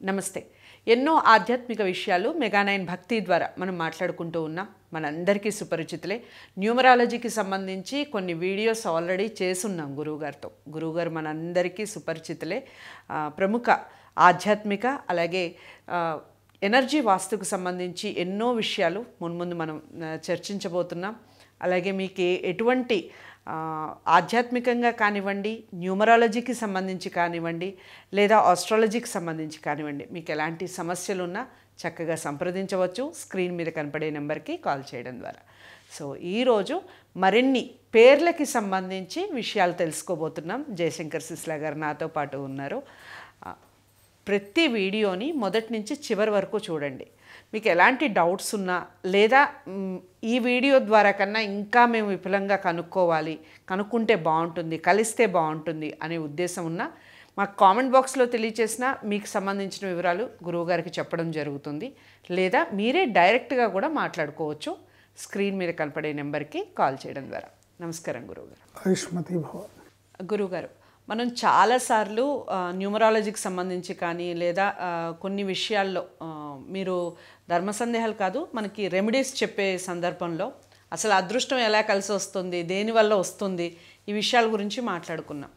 నమస్తే. ఎన్నో ఆధ్యాత్మిక విషయాలు మెగా9 భక్తి ద్వారా మనం మాట్లాడుకుంటూ ఉన్నాం. మనందరికీ సుపరిచితులే. న్యూమరాలజీకి సంబంధించి కొన్ని వీడియోస్ ఆల్రెడీ చేసున్నాం గురువుగారితో. గురువుగారు మనందరికీ సుపరిచితులే. ప్రముఖ ఆధ్యాత్మిక అలాగే ఎనర్జీ వాస్తుకు సంబంధించి ఎన్నో విషయాలు మున్ముందు మనం చర్చించబోతున్నాం. అలాగే మీకు ఎటువంటి ఆధ్యాత్మికంగా కానివ్వండి, న్యూమరాలజీకి సంబంధించి కానివ్వండి, లేదా ఆస్ట్రాలజీకి సంబంధించి కానివ్వండి, మీకు ఎలాంటి సమస్యలు ఉన్నా చక్కగా సంప్రదించవచ్చు స్క్రీన్ మీద కనపడే నెంబర్కి కాల్ చేయడం ద్వారా. సో ఈరోజు మరిన్ని పేర్లకి సంబంధించి విషయాలు తెలుసుకోబోతున్నాం. జయశంకర్ సిస్లా గారు నాతో పాటు ఉన్నారు. ప్రతి వీడియోని మొదటి నుంచి చివరి వరకు చూడండి. మీకు ఎలాంటి డౌట్స్ ఉన్నా లేదా ఈ వీడియో ద్వారా కన్నా ఇంకా మేము విపులంగా కనుక్కుంటే బాగుంటుంది, కలిస్తే బాగుంటుంది అనే ఉద్దేశం ఉన్నా మాకు కామెంట్ బాక్స్లో తెలియచేసినా మీకు సంబంధించిన వివరాలు గురువుగారికి చెప్పడం జరుగుతుంది. లేదా మీరే డైరెక్ట్గా కూడా మాట్లాడుకోవచ్చు స్క్రీన్ మీద కనపడే నెంబర్కి కాల్ చేయడం ద్వారా. నమస్కారం గురువుగారు. ఆయుష్మతి భవ. గురువుగారు, మనం చాలాసార్లు న్యూమరాలజీకి సంబంధించి కానీ లేదా కొన్ని విషయాల్లో మీరు ధర్మ సందేహాలు కాదు మనకి రెమెడీస్ చెప్పే సందర్భంలో అసలు అదృష్టం ఎలా కలిసి వస్తుంది, దేనివల్ల వస్తుంది, ఈ విషయాల గురించి మాట్లాడుకున్నాం.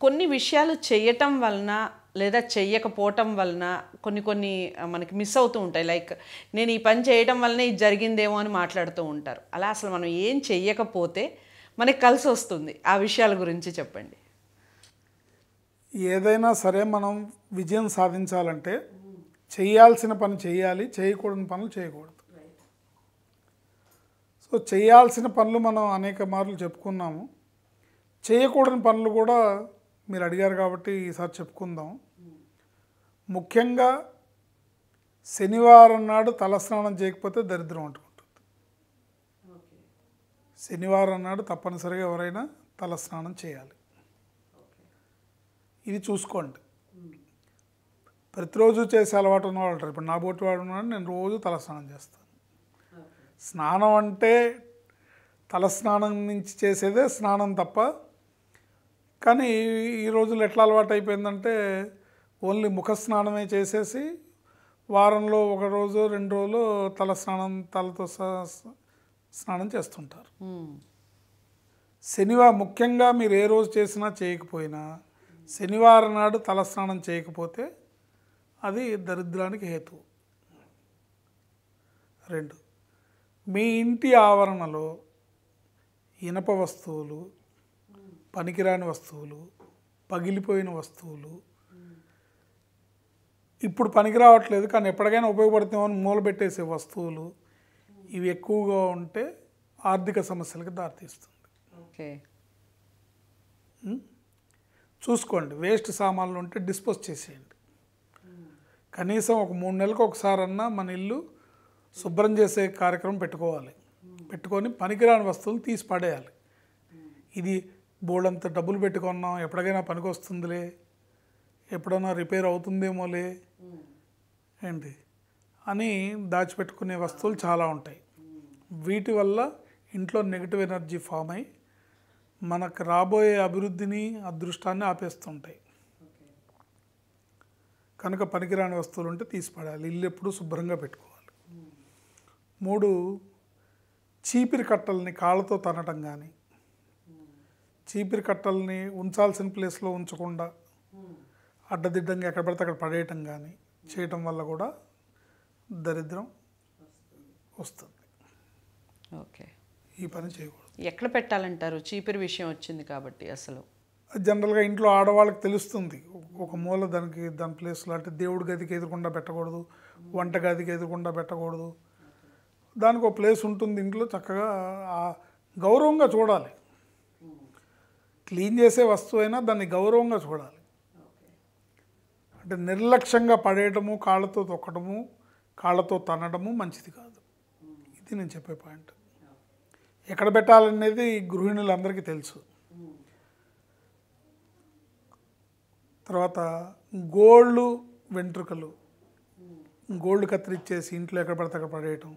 కొన్ని విషయాలు చేయటం వలన లేదా చెయ్యకపోవటం వలన కొన్ని మనకి మిస్ అవుతూ ఉంటాయి. లైక్ నేను ఈ పని చేయడం వలన ఇది జరిగిందేమో అని మాట్లాడుతూ ఉంటారు. అలా అసలు మనం ఏం చెయ్యకపోతే మనకి కలిసి వస్తుంది, ఆ విషయాల గురించి చెప్పండి. ఏదైనా సరే మనం విజయం సాధించాలంటే చేయాల్సిన పని చేయాలి, చేయకూడని పనులు చేయకూడదు. సో చేయాల్సిన పనులు మనం అనేక మార్లు చెప్పుకున్నాము. చేయకూడని పనులు కూడా మీరు అడిగారు కాబట్టి ఈసారి చెప్పుకుందాం. ముఖ్యంగా శనివారం నాడు తలస్నానం చేయకపోతే దరిద్రం అంటుకుంటుంది. శనివారం నాడు తప్పనిసరిగా ఎవరైనా తలస్నానం చేయాలి. ఇది చూసుకోండి. ప్రతిరోజు చేసే అలవాటు ఉన్నవాళ్ళు ఉంటారు. ఇప్పుడు నా బోటి వాడు ఉన్నాడు, నేను రోజు తలస్నానం చేస్తాను. స్నానం అంటే తలస్నానం నుంచి చేసేదే స్నానం తప్ప. కానీ ఈ రోజులు ఎట్లా అలవాటు అయిపోయిందంటే ఓన్లీ ముఖ స్నానమే చేసేసి వారంలో ఒక రోజు 2 రోజులు తలతో స్నానం చేస్తుంటారు. శనివారం ముఖ్యంగా మీరు ఏ రోజు చేసినా చేయకపోయినా శనివారం నాడు తలస్నానం చేయకపోతే అది దరిద్రానికి హేతువు. 2, మీ ఇంటి ఆవరణలో ఇనప వస్తువులు, పనికిరాని వస్తువులు, పగిలిపోయిన వస్తువులు, ఇప్పుడు పనికి రావట్లేదు కానీ ఎప్పటికైనా ఉపయోగపడుతామని మూలబెట్టేసే వస్తువులు, ఇవి ఎక్కువగా ఉంటే ఆర్థిక సమస్యలకు దారితీస్తుంది. ఓకే, చూసుకోండి. వేస్ట్ సామాన్లు ఉంటే డిస్పోజ్ చేసేయండి. కనీసం ఒక 3 నెలలకు ఒకసారన్నా మన ఇల్లు శుభ్రం చేసే కార్యక్రమం పెట్టుకొని పనికిరాని వస్తువులు తీసి పడేయాలి. ఇది బోర్డంత డబ్బులు పెట్టుకున్నాం, ఎప్పటికైనా పనికి వస్తుందిలే, ఎప్పుడైనా రిపేర్ అవుతుందేమోలే ఏంటి అని దాచిపెట్టుకునే వస్తువులు చాలా ఉంటాయి. వీటి వల్ల ఇంట్లో నెగిటివ్ ఎనర్జీ ఫామ్ అయ్యి మనకు రాబోయే అభివృద్ధిని, అదృష్టాన్ని ఆపేస్తుంటాయి. కనుక పనికిరాని వస్తువులు ఉంటే తీసి పడాలి. ఇల్లు ఎప్పుడూ శుభ్రంగా పెట్టుకోవాలి. 3, చీపిరి కట్టల్ని కాళ్ళతో తనటం కానీ, చీపిరి కట్టల్ని ఉంచాల్సిన ప్లేస్లో ఉంచకుండా అడ్డదిడ్డంగా ఎక్కడ పడితే అక్కడ పడేయటం కానీ చేయటం వల్ల కూడా దరిద్రం వస్తుంది. ఓకే, ఈ పని చేయకూడదు. ఎక్కడ పెట్టాలంటారు? చీపిరి విషయం వచ్చింది కాబట్టి అసలు జనరల్గా ఇంట్లో ఆడవాళ్ళకి తెలుస్తుంది. ఒక మూల దాని ప్లేస్లో అంటే దేవుడి గదికి ఎదురకుండా పెట్టకూడదు, వంట గదికి ఎదురకుండా పెట్టకూడదు. దానికి ఒక ప్లేస్ ఉంటుంది ఇంట్లో. చక్కగా గౌరవంగా చూడాలి. క్లీన్ చేసే వస్తువు అయినా దాన్ని గౌరవంగా చూడాలి. అంటే నిర్లక్ష్యంగా పడేయటము, కాళ్ళతో తొక్కడము, కాళ్ళతో తన్నడము మంచిది కాదు. ఇది నేను చెప్పే పాయింట్. ఎక్కడ పెట్టాలనేది గృహిణులందరికీ తెలుసు. తర్వాత గోల్డ్ వెంట్రుకలు, గోల్డ్ కత్తిరించేసి ఇంట్లో ఎక్కడ పడితే అక్కడ పడేయటం,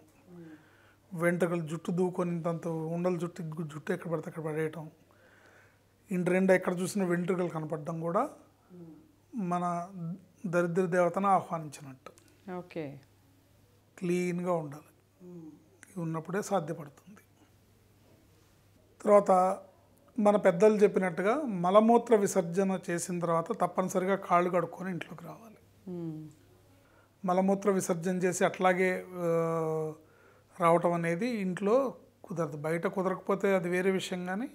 వెంట్రుకలు జుట్టు దూకొనింతంత ఉండలు జుట్టు ఎక్కడ పడితే అక్కడ పడేయటం, ఇంటి 2 ఎక్కడ చూసినా వెంట్రుకలు కనపడడం కూడా మన దరిద్ర దేవతను ఆహ్వానించినట్టు. ఓకే. క్లీన్గా ఉండాలి. ఇది ఉన్నప్పుడే సాధ్యపడుతుంది. తర్వాత మన పెద్దలు చెప్పినట్టుగా మలమూత్ర విసర్జన చేసిన తర్వాత తప్పనిసరిగా కాళ్ళు కడుక్కొని ఇంట్లోకి రావాలి. మలమూత్ర విసర్జన చేసి అట్లాగే రావటం అనేది ఇంట్లో కుదరదు. బయట కుదరకపోతే అది వేరే విషయం, కానీ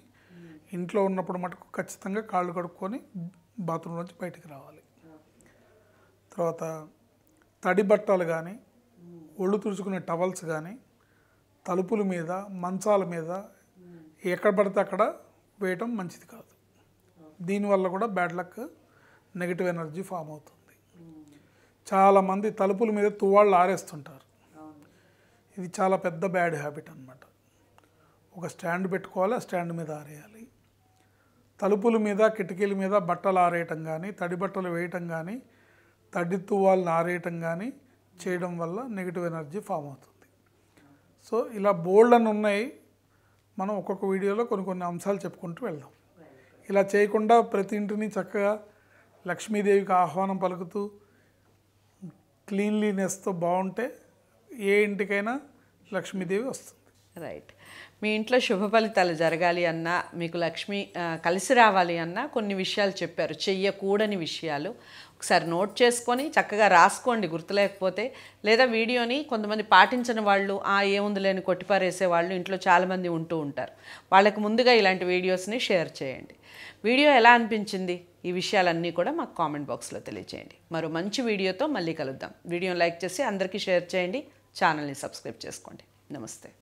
ఇంట్లో ఉన్నప్పుడు మటుకు ఖచ్చితంగా కాళ్ళు కడుక్కొని బాత్రూమ్ నుంచి బయటికి రావాలి. తర్వాత తడి బట్టలు కానీ, ఒళ్ళు తుడుచుకునే టవల్స్ కానీ తలుపుల మీద, మంచాల మీద ఎక్కడ పడితే అక్కడ వేయటం మంచిది కాదు. దీనివల్ల కూడా bad luck, negative energy form అవుతుంది. చాలామంది తలుపుల మీద తువ్వాళ్ళు ఆరేస్తుంటారు. ఇది చాలా పెద్ద బ్యాడ్ హ్యాబిట్ అన్నమాట. ఒక స్టాండ్ పెట్టుకోవాలి, ఆ స్టాండ్ మీద ఆరేయాలి. తలుపుల మీద, కిటికీల మీద బట్టలు ఆరేయటం కానీ, తడి బట్టలు వేయటం కానీ, తడి తువ్వాలను ఆరేయటం కానీ చేయడం వల్ల నెగిటివ్ ఎనర్జీ ఫామ్ అవుతుంది. సో ఇలా బోల్డ్ అని ఉన్నాయి. మనం ఒక్కొక్క వీడియోలో కొన్ని అంశాలు చెప్పుకుంటూ వెళ్దాం. ఇలా చేయకుండా ప్రతి ఇంటిని చక్కగా లక్ష్మీదేవికి ఆహ్వానం పలుకుతూ క్లీన్లీనెస్తో బాగుంటే ఏ ఇంటికైనా లక్ష్మీదేవి వస్తుంది. రైట్. మీ ఇంట్లో శుభ ఫలితాలు జరగాలి అన్నా, మీకు లక్ష్మి కలిసి రావాలి అన్నా కొన్ని విషయాలు చెప్పారు, చెయ్యకూడని విషయాలు. ఒకసారి నోట్ చేసుకొని చక్కగా రాసుకోండి గుర్తులేకపోతే, లేదా వీడియోని కొంతమంది పాటించని వాళ్ళు ఏముందిలేని కొట్టిపారేసే వాళ్ళు ఇంట్లో చాలామంది ఉంటూ ఉంటారు. వాళ్ళకి ముందుగా ఇలాంటి వీడియోస్ని షేర్ చేయండి. వీడియో ఎలా అనిపించింది, ఈ విషయాలన్నీ కూడా మాకు కామెంట్ బాక్స్లో తెలియజేయండి. మరో మంచి వీడియోతో మళ్ళీ కలుద్దాం. వీడియోని లైక్ చేసి అందరికీ షేర్ చేయండి. ఛానల్ని సబ్స్క్రైబ్ చేసుకోండి. నమస్తే.